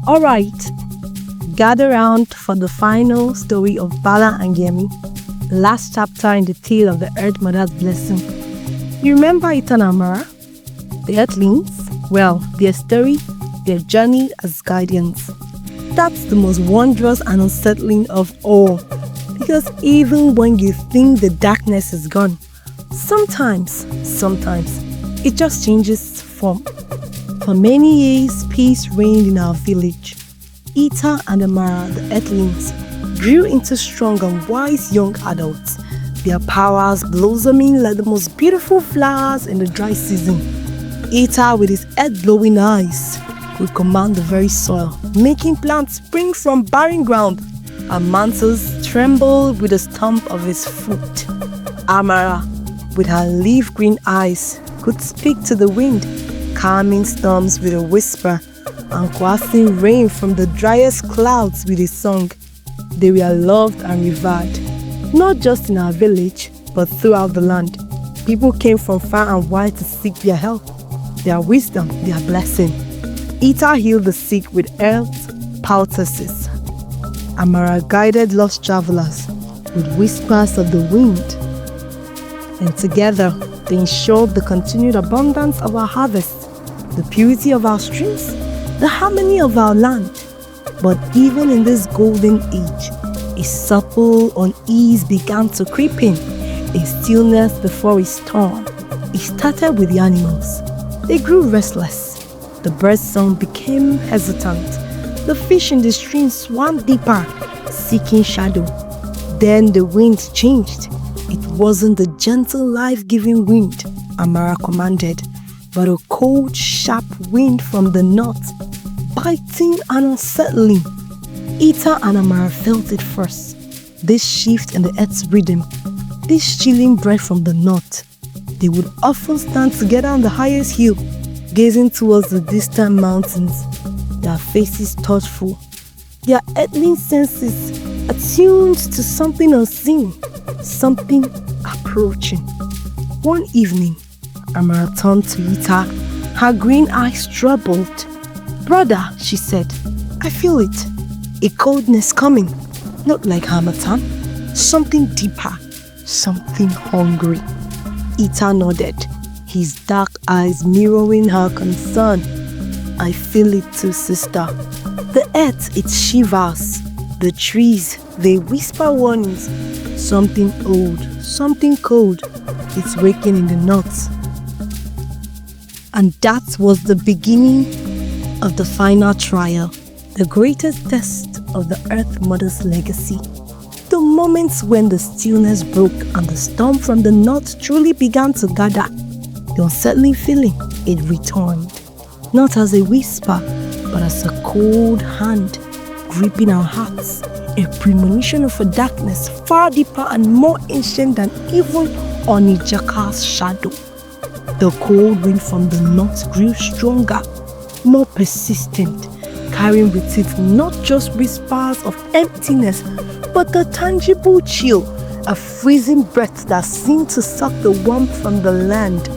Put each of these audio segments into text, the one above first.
Alright, gather round for the final story of Bala and Yemi, the last chapter in the tale of the Earth Mother's blessing. You remember Ita and Amara? The earthlings? Well, their story, their journey as guardians. That's the most wondrous and unsettling of all. Because even when you think the darkness is gone, sometimes, it just changes form. For many years, peace reigned in our village. Ita and Amara, the earthlings, grew into strong and wise young adults, their powers blossoming like the most beautiful flowers in the dry season. Ita, with his earth-blowing eyes, could command the very soil, making plants spring from barren ground, and mantos tremble with the stomp of his foot. Amara, with her leaf-green eyes, could speak to the wind, calming storms with a whisper, and coaxing rain from the driest clouds with a song. They were loved and revered, not just in our village, but throughout the land. People came from far and wide to seek their help, their wisdom, their blessing. Ita healed the sick with herbs, poultices. Amara guided lost travelers with whispers of the wind. And together, they ensured the continued abundance of our harvest, the purity of our streams, the harmony of our land. But even in this golden age, a subtle unease began to creep in, a stillness before a storm. It started with the animals. They grew restless. The bird's song became hesitant. The fish in the stream swam deeper, seeking shadow. Then the wind changed. It wasn't the gentle, life-giving wind Amara commanded, but a cold, sharp wind from the north, biting and unsettling. Ita and Amara felt it first. This shift in the earth's rhythm, this chilling breath from the north. They would often stand together on the highest hill, gazing towards the distant mountains, their faces thoughtful, their earthling senses attuned to something unseen, something approaching. One evening, Amara turned to Ita, her green eyes troubled. "Brother," she said, "I feel it. A coldness coming, not like harmattan, something deeper, something hungry." Ita nodded, his dark eyes mirroring her concern. "I feel it too, sister. The earth, it shivers. The trees, they whisper warnings. Something old, something cold, it's waking in the north." And that was the beginning of the final trial, the greatest test of the Earth Mother's legacy. The moments when the stillness broke and the storm from the north truly began to gather. The unsettling feeling, it returned, not as a whisper, but as a cold hand gripping our hearts, a premonition of a darkness far deeper and more ancient than even Onijakar's shadow. The cold wind from the north grew stronger, more persistent, carrying with it not just whispers of emptiness, but a tangible chill, a freezing breath that seemed to suck the warmth from the land,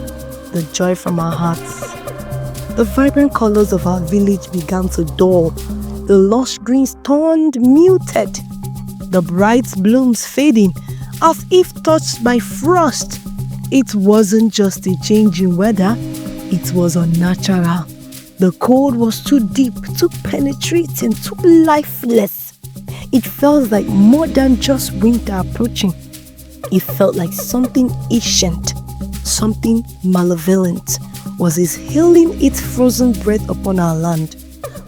the joy from our hearts. The vibrant colors of our village began to dull. The lush greens turned muted, the bright blooms fading as if touched by frost. It wasn't just a change in weather, it was unnatural. The cold was too deep, too penetrating, too lifeless. It felt like more than just winter approaching. It felt like something ancient, something malevolent was healing its frozen breath upon our land.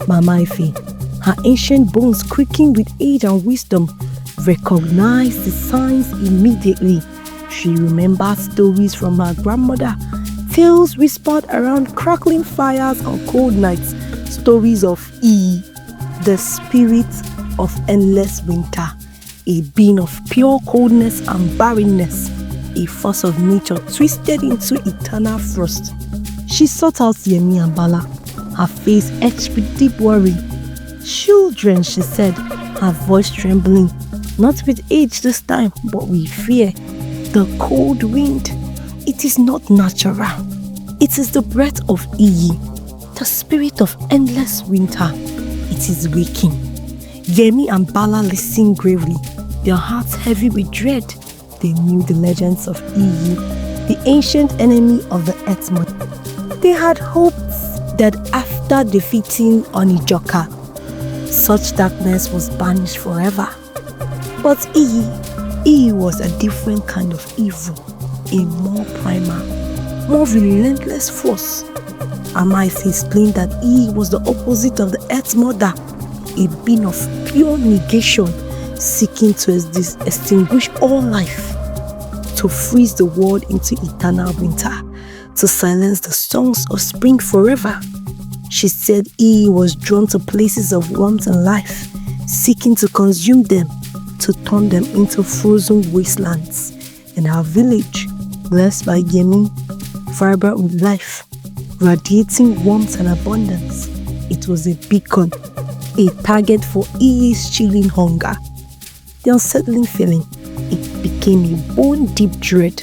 Mama Ife, her ancient bones creaking with age and wisdom, recognized the signs immediately. She remembered stories from her grandmother, tales whispered around crackling fires on cold nights, stories of the spirit of endless winter, a being of pure coldness and barrenness, a force of nature twisted into eternal frost. She sought out Yemi and Bala, her face etched with deep worry. "Children," she said, her voice trembling, not with age this time, but with fear. "The cold wind, it is not natural. It is the breath of Iyi, the spirit of endless winter. it is waking. Yemi and Bala listened gravely, their hearts heavy with dread. They knew the legends of Iyi, the ancient enemy of the Earth Mother. They had hoped that after defeating Onijoka, such darkness was banished forever. But Iyi was a different kind of evil, a more primal, more relentless force. Amaife explained that Iyi was the opposite of the Earth Mother, a being of pure negation, seeking to extinguish all life, to freeze the world into eternal winter, to silence the songs of spring forever. She said Iyi was drawn to places of warmth and life, seeking to consume them, to turn them into frozen wastelands. In her village, blessed by Yemi, vibrant with life, radiating warmth and abundance, it was a beacon, a target for Iyi's chilling hunger. The unsettling feeling, it became a bone-deep dread,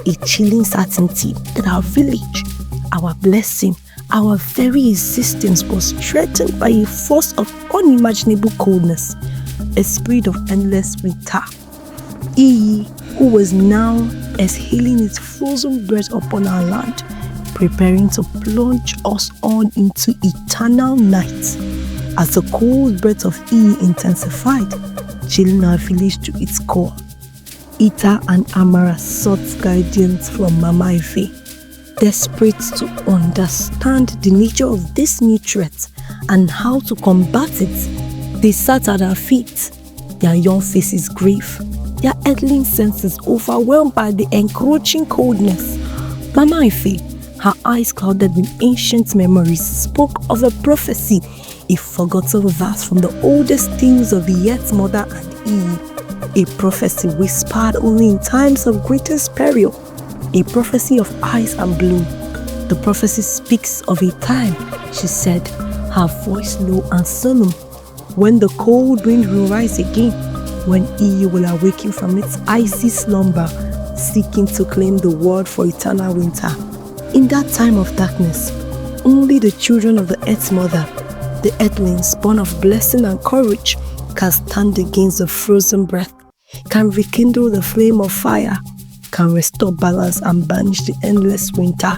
a chilling certainty that our village, our blessing, our very existence was threatened by a force of unimaginable coldness, a spirit of endless winter. Iyi, who was now exhaling its frozen breath upon our land, preparing to plunge us on into eternal night. As the cold breath of Iyi intensified, chilling our village to its core, Ita and Amara sought guidance from Mama Ife. Desperate to understand the nature of this new threat and how to combat it, they sat at her feet, their young faces grave, their earthling senses overwhelmed by the encroaching coldness. Mama Ife, her eyes clouded with ancient memories, spoke of a prophecy, a forgotten verse from the oldest tales of the Earth Mother and Iyi, a prophecy whispered only in times of greatest peril, a prophecy of ice and bloom. The prophecy speaks of a time, she said, her voice low and solemn, when the cold wind will rise again, when Iyi will awaken from its icy slumber, seeking to claim the world for eternal winter. In that time of darkness, only the children of the Earth Mother, the earthlings born of blessing and courage, can stand against the frozen breath, can rekindle the flame of fire, can restore balance and banish the endless winter.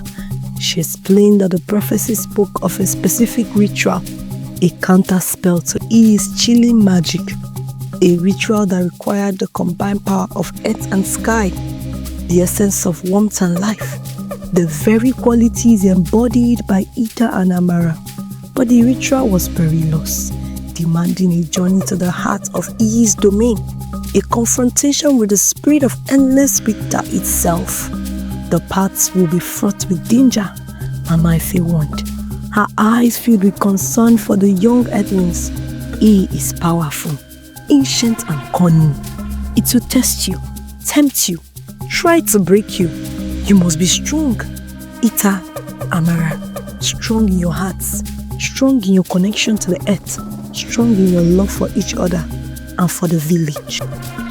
She explained that the prophecy spoke of a specific ritual, a counter spell to Iyi's chilling magic, a ritual that required the combined power of earth and sky, the essence of warmth and life, the very qualities embodied by Ita and Amara. But the ritual was perilous, demanding a journey to the heart of Iyi's domain, a confrontation with the spirit of endless winter itself. The paths will be fraught with danger, Mama Ife warned, her eyes filled with concern for the young earthlings. Iyi is powerful, ancient and cunning. It will test you, tempt you, try to break you. You must be strong. Ita, Amara, strong in your hearts, strong in your connection to the earth, strong in your love for each other and for the village.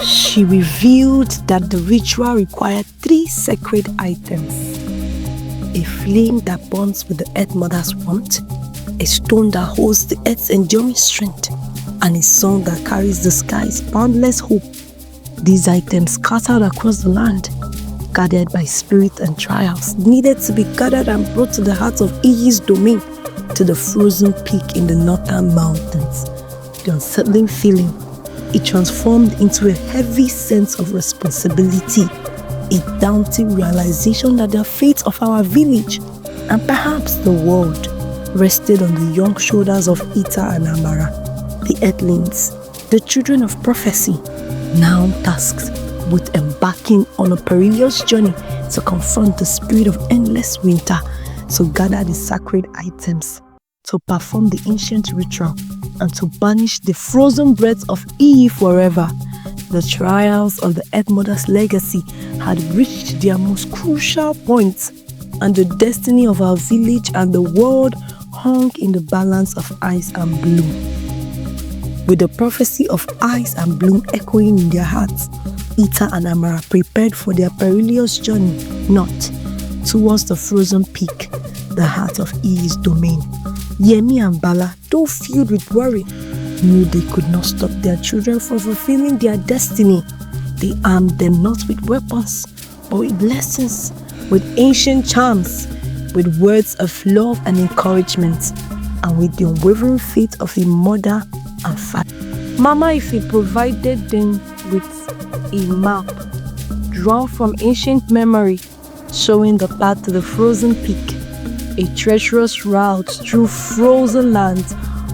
She revealed that the ritual required 3 sacred items: a flame that burns with the Earth Mother's warmth, a stone that holds the Earth's enduring strength, and a song that carries the sky's boundless hope. These items scattered across the land, guarded by spirit and trials, needed to be gathered and brought to the heart of Iyi's domain, to the frozen peak in the northern mountains. The unsettling feeling, it transformed into a heavy sense of responsibility, a daunting realization that the fate of our village, and perhaps the world, rested on the young shoulders of Ita and Amara, the earthlings, the children of prophecy, now tasked with embarking on a perilous journey to confront the spirit of endless winter, to gather the sacred items, to perform the ancient ritual, and to banish the frozen breath of Iyi forever. The trials of the Earth Mother's legacy had reached their most crucial point, and the destiny of our village and the world hung in the balance of ice and bloom. With the prophecy of ice and bloom echoing in their hearts, Ita and Amara prepared for their perilous journey north, towards the frozen peak, the heart of Iyi's domain. Yemi and Bala, though filled with worry, knew they could not stop their children from fulfilling their destiny. They armed them not with weapons, but with lessons, with ancient charms, with words of love and encouragement, and with the unwavering faith of a mother and father. Mama Ife provided them with a map drawn from ancient memory, showing the path to the frozen peak, a treacherous route through frozen lands,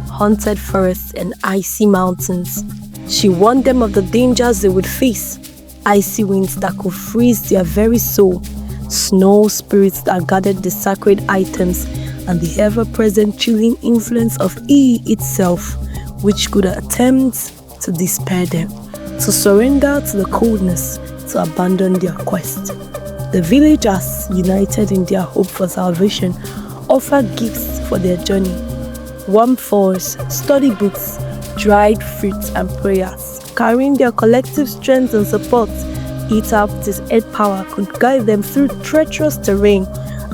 haunted forests, and icy mountains. She warned them of the dangers they would face, icy winds that could freeze their very soul, snow spirits that guarded the sacred items, and the ever-present chilling influence of itself, which could attempt to despair them, to surrender to the coldness, to abandon their quest. The villagers, united in their hope for salvation, offered gifts for their journey: warm furs, study books, dried fruits, and prayers. Carrying their collective strength and support, Ita, with his earth power, could guide them through treacherous terrain.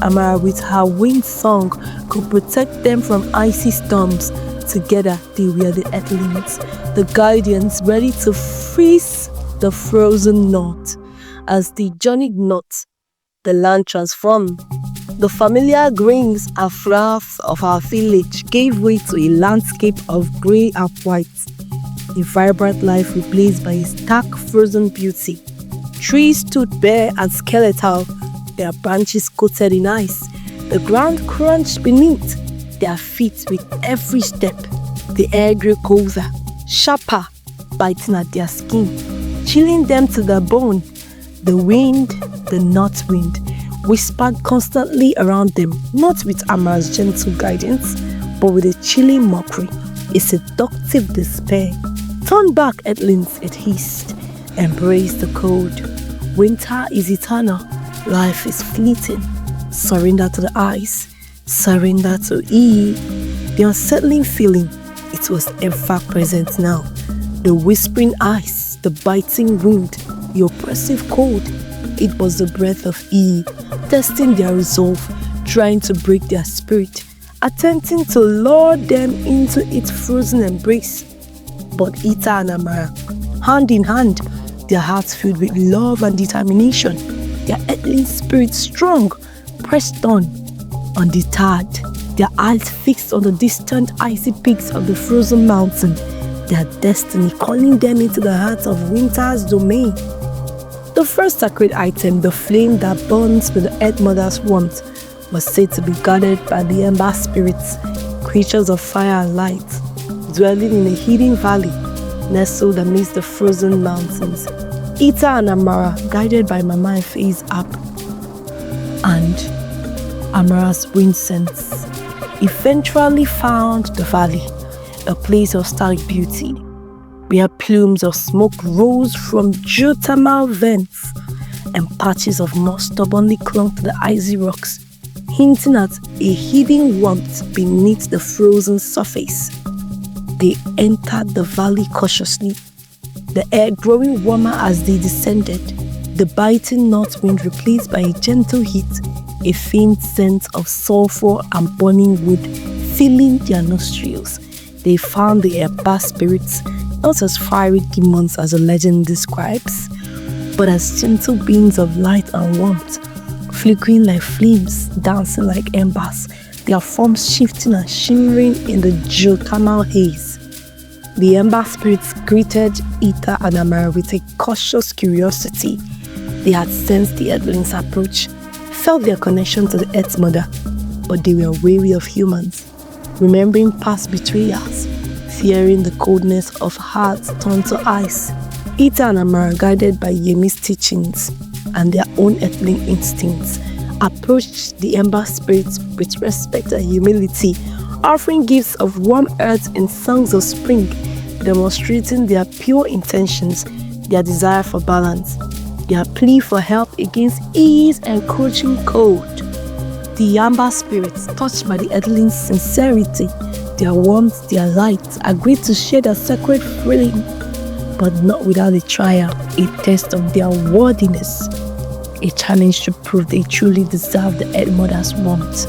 Amara, with her wind song, could protect them from icy storms. Together, they were the earthlings, the guardians ready to freeze the frozen north. As they journeyed north, the land transformed. The familiar greens and flowers of our village gave way to a landscape of grey and white, a vibrant life replaced by a stark frozen beauty. Trees stood bare and skeletal, their branches coated in ice. The ground crunched beneath their feet with every step. The air grew colder, sharper, biting at their skin, chilling them to the bone. The wind, the north wind, whispered constantly around them, not with Amara's gentle guidance, but with a chilling mockery, a seductive despair. Turn back, earthlings, it hissed. Embrace the cold. Winter is eternal. Life is fleeting. Surrender to the ice. Surrender to the unsettling feeling. It was ever present now. The whispering ice, the biting wind, the oppressive cold. It was the breath of testing their resolve, trying to break their spirit, attempting to lure them into its frozen embrace. But Ita and Amara, hand in hand, their hearts filled with love and determination, their earthling spirits strong, pressed on, undeterred, their eyes fixed on the distant icy peaks of the frozen mountain, their destiny calling them into the heart of winter's domain. The first sacred item, the flame that burns with the Earth Mother's warmth, was said to be guarded by the embark spirits, creatures of fire and light, dwelling in a hidden valley, nestled amidst the frozen mountains. Ita and Amara, guided by Mama Ife's app and Amara's wind sense, eventually found the valley, a place of stark beauty, where plumes of smoke rose from geothermal vents and patches of moss stubbornly clung to the icy rocks, hinting at a hidden warmth beneath the frozen surface. They entered the valley cautiously, the air growing warmer as they descended, the biting north wind replaced by a gentle heat, a faint scent of sulfur and burning wood filling their nostrils. They found the embark spirits not as fiery demons as the legend describes, but as gentle beings of light and warmth, flickering like flames, dancing like embers, their forms shifting and shimmering in the geothermal haze. The embark spirits greeted Ita and Amara with a cautious curiosity. They had sensed the earthlings' approach, felt their connection to the Earth Mother, but they were wary of humans, remembering past betrayals, fearing the coldness of hearts turned to ice. Ita and Amara, guided by Yemi's teachings and their own earthling instincts, approached the embark spirits with respect and humility, offering gifts of warm earth and songs of spring, demonstrating their pure intentions, their desire for balance, their plea for help against encroaching cold. The embark spirits, touched by the earthling's sincerity, their warmth, their light, agreed to share their sacred flame, but not without a trial, a test of their worthiness, a challenge to prove they truly deserve the Earth Mother's warmth.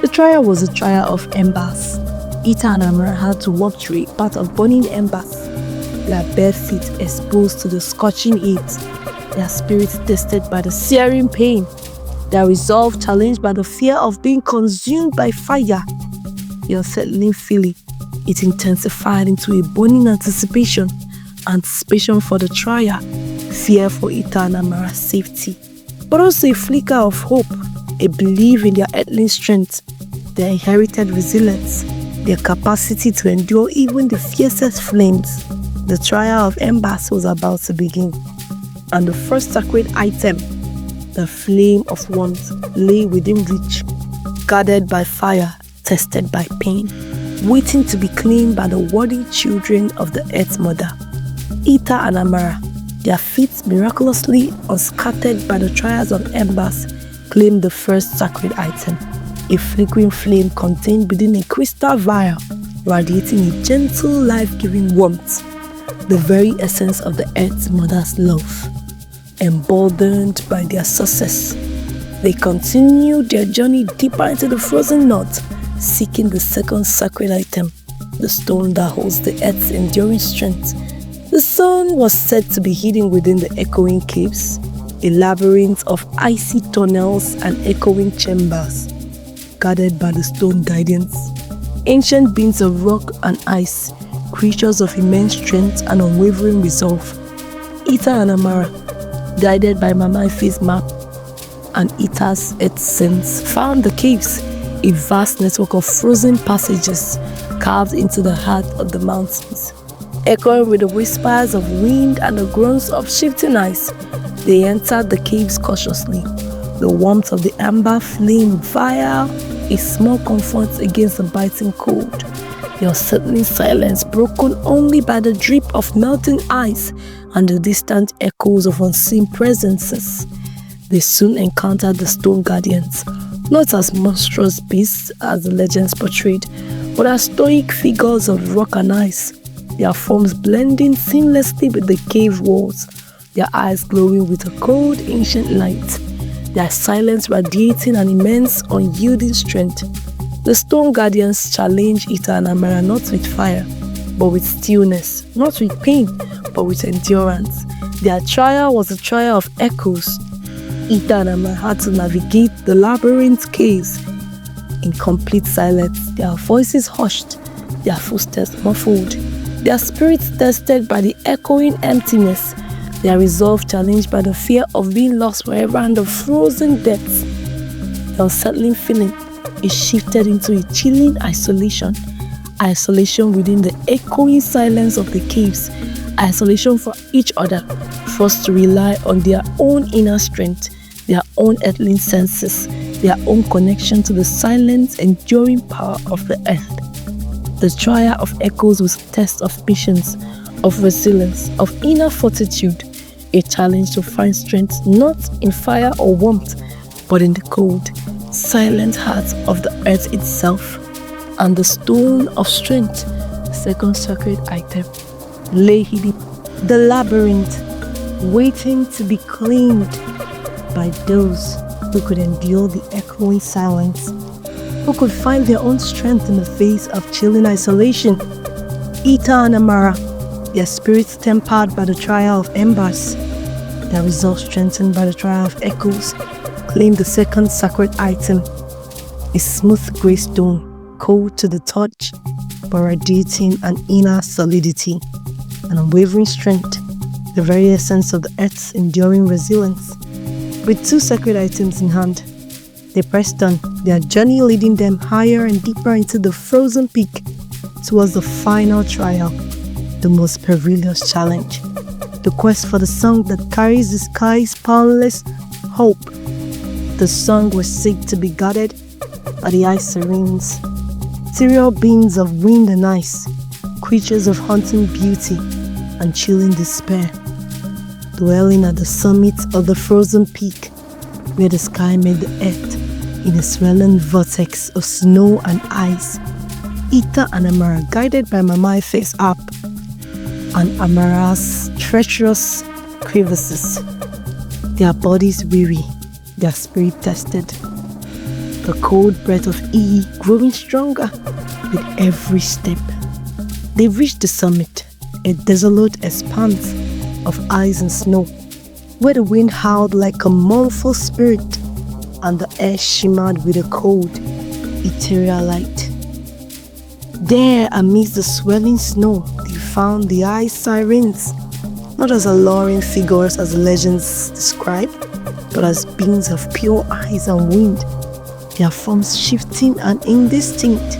The trial was a trial of embers. Ita and Amara had to walk through a path of burning embers, their bare feet exposed to the scorching heat, their spirits tested by the searing pain, their resolve challenged by the fear of being consumed by fire. The unsettling feeling, it intensified into a burning anticipation for the trial, fear for Ita and Amara's safety, but also a flicker of hope, a belief in their earthling strength, their inherited resilience, their capacity to endure even the fiercest flames. The trial of embers was about to begin, and the first sacred item, the flame of warmth, lay within reach, guarded by fire, tested by pain, waiting to be claimed by the worthy children of the Earth Mother. Ita and Amara, their feet miraculously unscattered by the trials of embers, claimed the first sacred item, a flickering flame contained within a crystal vial, radiating a gentle, life-giving warmth, the very essence of the Earth Mother's love. Emboldened by their success, they continued their journey deeper into the frozen north, seeking the second sacred item, the stone that holds the Earth's enduring strength. The sun was said to be hidden within the echoing caves, a labyrinth of icy tunnels and echoing chambers, guarded by the stone guardians, ancient beings of rock and ice, creatures of immense strength and unwavering resolve. Ita and Amara, guided by Mama Ife's map and Ita's earth sense, found the caves, a vast network of frozen passages carved into the heart of the mountains. Echoing with the whispers of wind and the groans of shifting ice, they entered the caves cautiously, the warmth of the amber flame via a small comfort against the biting cold, the unsettling silence broken only by the drip of melting ice and the distant echoes of unseen presences. They soon encountered the stone guardians, not as monstrous beasts as the legends portrayed, but as stoic figures of rock and ice, their forms blending seamlessly with the cave walls, their eyes glowing with a cold ancient light, their silence radiating an immense unyielding strength. The stone guardians challenged Ita and Amara not with fire, but with stillness, not with pain, but with endurance. Their trial was a trial of echoes. Ita and Amara had to navigate the labyrinth caves in complete silence, their voices hushed, their footsteps muffled, their spirits tested by the echoing emptiness, their resolve challenged by the fear of being lost forever in the frozen depths. The unsettling feeling is shifted into a chilling isolation within the echoing silence of the caves, isolation for each other, forced to rely on their own inner strength, their own earthling senses, their own connection to the silent, enduring power of the earth. The trial of echoes was a test of patience, of resilience, of inner fortitude, a challenge to find strength not in fire or warmth, but in the cold, silent heart of the earth itself. And the stone of strength, the second sacred item, lay hidden, the labyrinth, waiting to be claimed by those who could endure the echoing silence, who could find their own strength in the face of chilling isolation. Ita and Amara, their spirits tempered by the trial of embers, their resolve strengthened by the trial of echoes, claimed the second sacred item, a smooth grey stone, cold to the touch, but radiating an inner solidity, an unwavering strength, the very essence of the earth's enduring resilience. With two sacred items in hand, they pressed on, their journey leading them higher and deeper into the frozen peak towards the final trial, the most perilous challenge, the quest for the song that carries the sky's boundless hope. The song was said to be guarded by the ice serenes, ethereal beings of wind and ice, creatures of haunting beauty and chilling despair, dwelling at the summit of the frozen peak, where the sky met the earth in a swirling vortex of snow and ice. Ita and Amara, guided by Mama Ife's app and Amara's treacherous crevices, their bodies weary, their spirit tested, the cold breath of E growing stronger with every step. They reached the summit, a desolate expanse of ice and snow, where the wind howled like a mournful spirit and the air shimmered with a cold, ethereal light. There, amidst the swelling snow, they found the ice sirens, not as alluring figures as the legends describe, but as beings of pure ice and wind, their forms shifting and indistinct,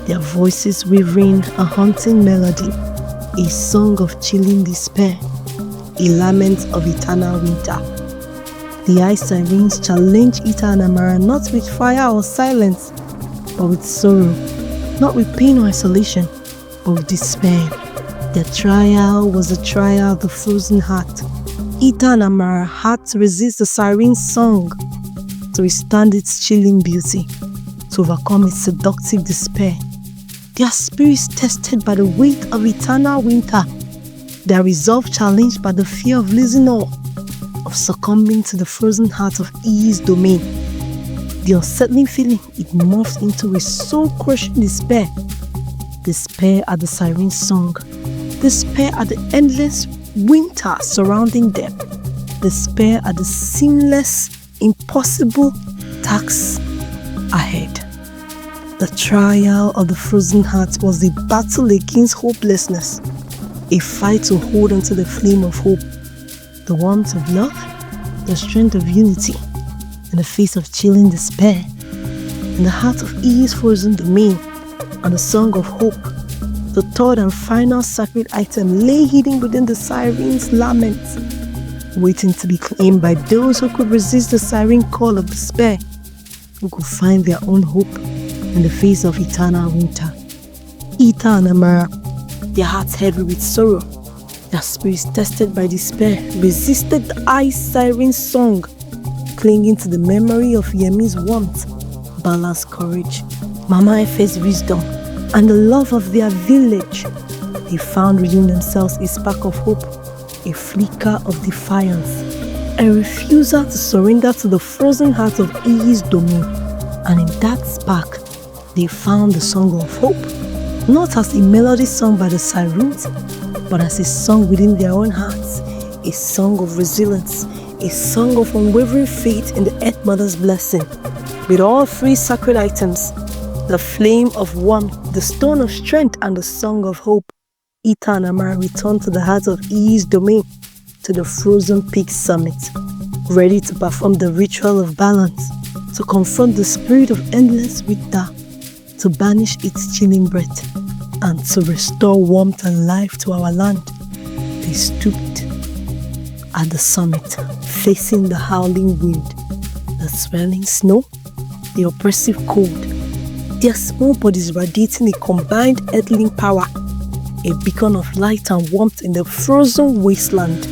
their voices weaving a haunting melody, a song of chilling despair, a lament of eternal winter. The ice sirens challenge Ita and Amara not with fire or silence, but with sorrow, not with pain or isolation, but with despair. Their trial was the trial of the frozen heart. Ita and Amara had to resist the siren's song, to withstand its chilling beauty, to overcome its seductive despair. Their spirits tested by the weight of eternal winter, their resolve challenged by the fear of losing all, of succumbing to the frozen heart of E's domain. The unsettling feeling it morphed into a soul-crushing despair. Despair at the siren's song, despair at the endless winter surrounding them, despair at the seamless, impossible task ahead. The trial of the frozen heart was a battle against hopelessness, a fight to hold onto the flame of hope, the warmth of love, the strength of unity, in the face of chilling despair. In the heart of E's frozen domain and the song of hope, the third and final sacred item lay hidden within the siren's lament, waiting to be claimed by those who could resist the siren call of despair, who could find their own hope in the face of eternal winter. Ita and Amara, their hearts heavy with sorrow, their spirits tested by despair, resisted the ice siren's song, clinging to the memory of Yemi's warmth, Bala's courage, Mama Efe's wisdom, and the love of their village. They found within themselves a spark of hope, a flicker of defiance, a refusal to surrender to the frozen heart of E's domain. And in that spark, they found the song of hope, not as a melody sung by the sirens, but as a song within their own hearts, a song of resilience, a song of unwavering faith in the Earth Mother's blessing. With all three sacred items, the flame of warmth, the stone of strength, and the song of hope, Ita and Amara returned to the heart of E's domain, to the frozen peak summit, ready to perform the ritual of balance, to confront the spirit of endless winter, to banish its chilling breath, and to restore warmth and life to our land. They stooped at the summit, facing the howling wind, the swelling snow, the oppressive cold, their small bodies radiating a combined earthling power, a beacon of light and warmth in the frozen wasteland.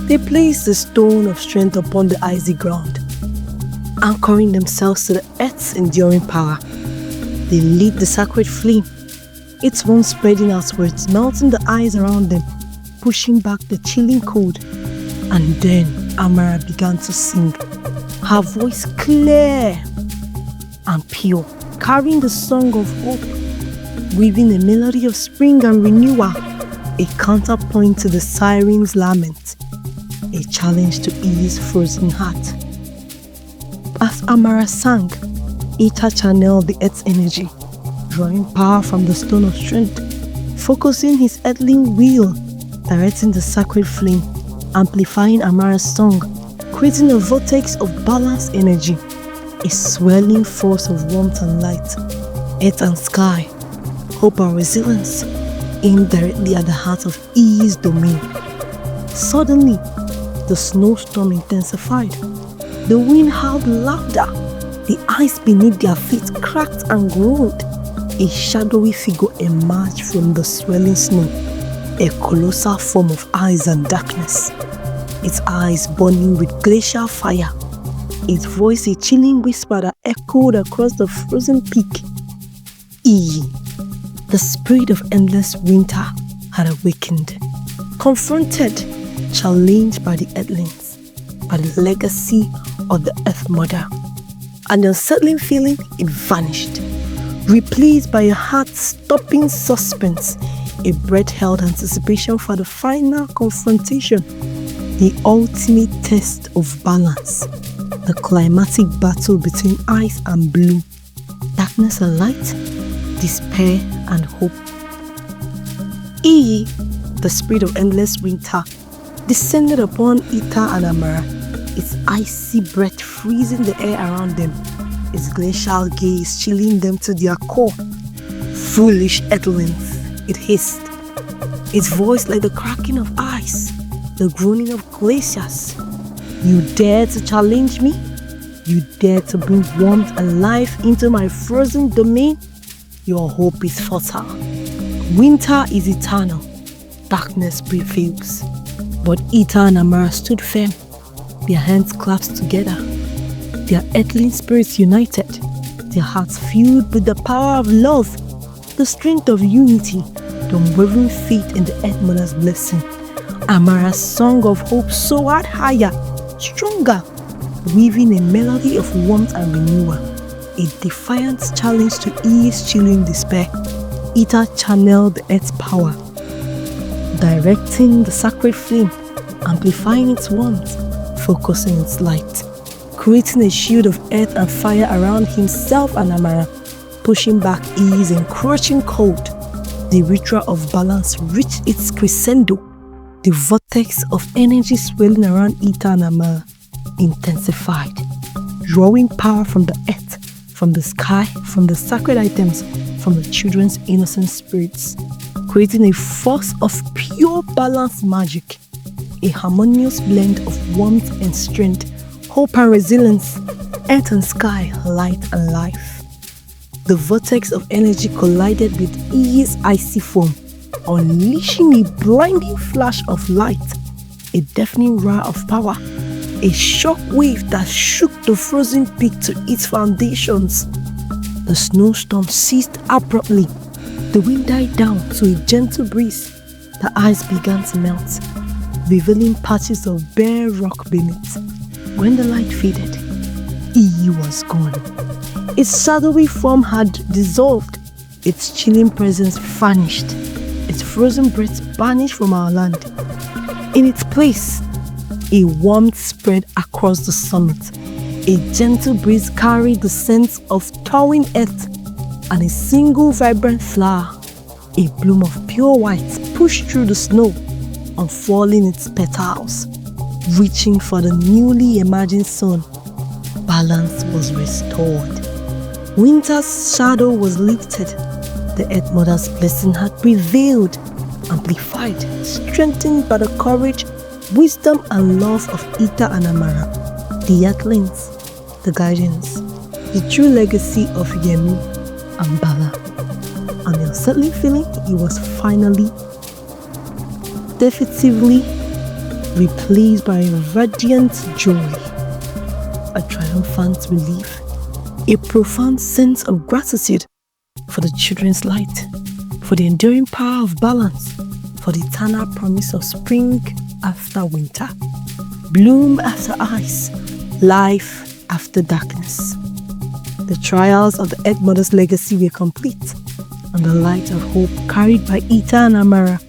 They placed the stone of strength upon the icy ground, anchoring themselves to the earth's enduring power. They lit the sacred flame, its warmth spreading outwards, melting the ice around them, pushing back the chilling cold. And then Amara began to sing, her voice clear and pure, carrying the song of hope, weaving a melody of spring and renewal, a counterpoint to the siren's lament, a challenge to E's frozen heart. As Amara sang, Ita channeled the earth's energy, drawing power from the stone of strength, focusing his earthling wheel, directing the sacred flame, amplifying Amara's song, creating a vortex of balanced energy, a swelling force of warmth and light, earth and sky, hope and resilience, aimed directly at the heart of E's domain. Suddenly, the snowstorm intensified. The wind howled louder. The ice beneath their feet cracked and groaned. A shadowy figure emerged from the swelling snow, a colossal form of ice and darkness, its eyes burning with glacial fire, its voice a chilling whisper that echoed across the frozen peak. E, the spirit of endless winter, had awakened, confronted, challenged by the earthlings, by the legacy of the Earth Mother. and the unsettling feeling, it vanished, replaced by a heart-stopping suspense, a breath-held anticipation for the final confrontation, the ultimate test of balance, the climatic battle between ice and blue, darkness and light, despair and hope. The spirit of endless winter, descended upon Ita and Amara, its icy breath freezing the air around them, its glacial gaze chilling them to their core. Foolish earthlings, it hissed, its voice like the cracking of ice, the groaning of glaciers. You dare to challenge me? You dare to bring warmth and life into my frozen domain? Your hope is futile. Winter is eternal. Darkness prevails. But Ita and Amara stood firm, their hands clasped together, their earthling spirits united, their hearts filled with the power of love, the strength of unity, the unwavering faith in the Earth Mother's blessing. Amara's song of hope soared higher, stronger, weaving a melody of warmth and renewal, a defiant challenge to ease chilling despair. Ita channeled the Earth's power, directing the sacred flame, amplifying its warmth, focusing its light, creating a shield of earth and fire around himself and Amara, pushing back ease and crushing cold. The ritual of balance reached its crescendo, the vortex of energy swirling around Ita and Amara intensified, drawing power from the earth, from the sky, from the sacred items, from the children's innocent spirits, creating a force of pure balance magic, a harmonious blend of warmth and strength, hope and resilience, earth and sky, light and life. The vortex of energy collided with E's icy foam, unleashing a blinding flash of light, a deafening roar of power, a shock wave that shook the frozen peak to its foundations. The snowstorm ceased abruptly. The wind died down to a gentle breeze. The ice began to melt, revealing patches of bare rock beneath. When the light faded, E was gone. Its shadowy form had dissolved, its chilling presence vanished, its frozen breath banished from our land. In its place, a warmth spread across the summit. A gentle breeze carried the scent of thawing earth, and a single vibrant flower, a bloom of pure white, pushed through the snow, unfurling its petals, reaching for the newly emerging sun. Balance was restored. Winter's shadow was lifted. The Earth Mother's blessing had prevailed, amplified, strengthened by the courage, wisdom and love of Ita and Amara, the earthlings, the guardians, the true legacy of Yemi and Bala. And the unsettling feeling, it was finally, definitively replaced by a radiant joy, a triumphant relief, a profound sense of gratitude for the children's light, for the enduring power of balance, for the eternal promise of spring after winter, bloom after ice, life after darkness. The trials of the Earth Mother's legacy were complete, and the light of hope carried by Ita and Amara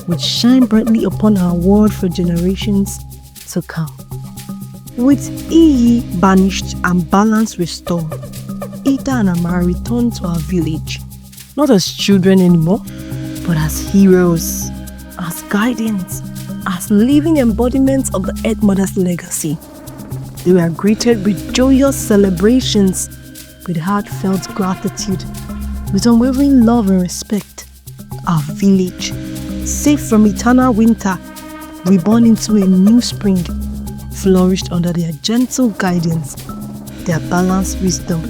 would shine brightly upon our world for generations to come. With E banished and balance restored, Ita and Amara returned to our village, not as children anymore, but as heroes, as guardians, as living embodiments of the Earth Mother's legacy. They were greeted with joyous celebrations, with heartfelt gratitude, with unwavering love and respect. Our village, safe from eternal winter, reborn into a new spring, flourished under their gentle guidance, their balanced wisdom,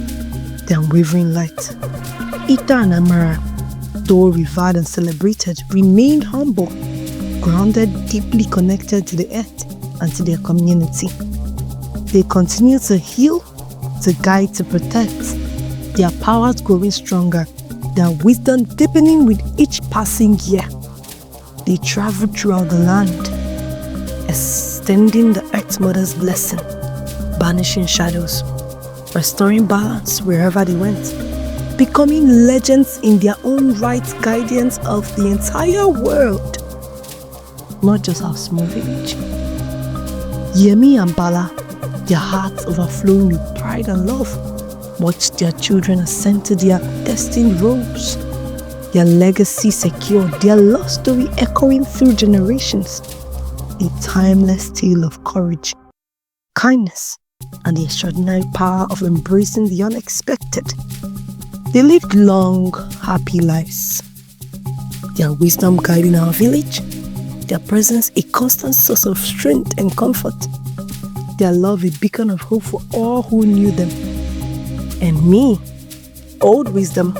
their unwavering light. Ita and Amara, though revered and celebrated, remained humble, grounded, deeply connected to the earth and to their community. They continue to heal, to guide, to protect, their powers growing stronger, their wisdom deepening with each passing year. They travel throughout the land, extending the Earth Mother's blessing, banishing shadows, restoring balance wherever they went, becoming legends in their own right, guardians of the entire world, not just our small village. Yemi and Bala, their hearts overflowing with pride and love, watched their children ascend to their destined roles, their legacy secure, their lost story echoing through generations, a timeless tale of courage, kindness, and the extraordinary power of embracing the unexpected. They lived long, happy lives, their wisdom guiding our village, their presence a constant source of strength and comfort, their love a beacon of hope for all who knew them. And me, old wisdom,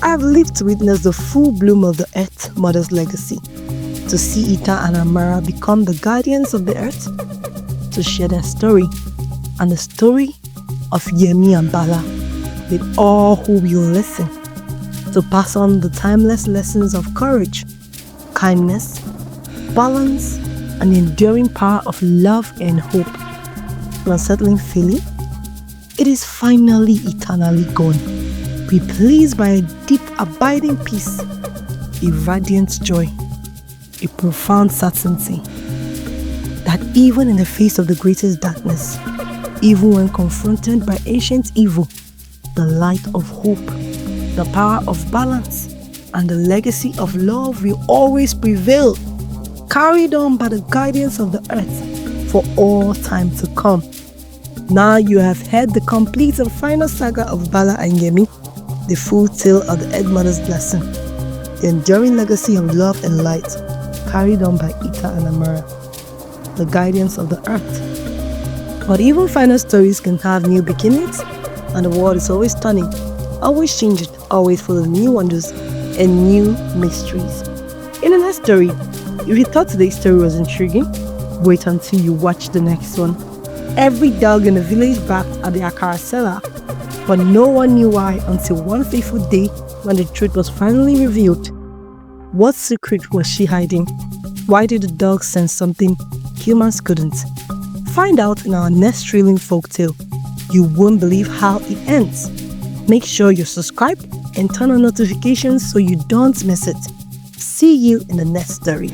I've lived to witness the full bloom of the Earth Mother's legacy, to see Ita and Amara become the guardians of the Earth, to share their story and the story of Yemi and Bala with all who will listen, to pass on the timeless lessons of courage, kindness, balance, and the enduring power of love and hope. The unsettling feeling? It is finally eternally gone, replaced by a deep abiding peace, a radiant joy, a profound certainty that even in the face of the greatest darkness, even when confronted by ancient evil, the light of hope, the power of balance, and the legacy of love will always prevail, carried on by the guidance of the earth for all time to come. Now you have heard the complete and final saga of Bala and Yemi, the full tale of the Earth Mother's blessing, the enduring legacy of love and light, carried on by Ita and Amara, the guardians of the earth. But even final stories can have new beginnings, and the world is always turning, always changing, always full of new wonders and new mysteries. In the next story, if you thought today's story was intriguing, wait until you watch the next one. Every dog in the village barked at the akara seller, but no one knew why until one fateful day when the truth was finally revealed. What secret was she hiding? Why did the dog sense something humans couldn't? Find out in our next thrilling folktale. You won't believe how it ends. Make sure you subscribe and turn on notifications so you don't miss it. See you in the next story.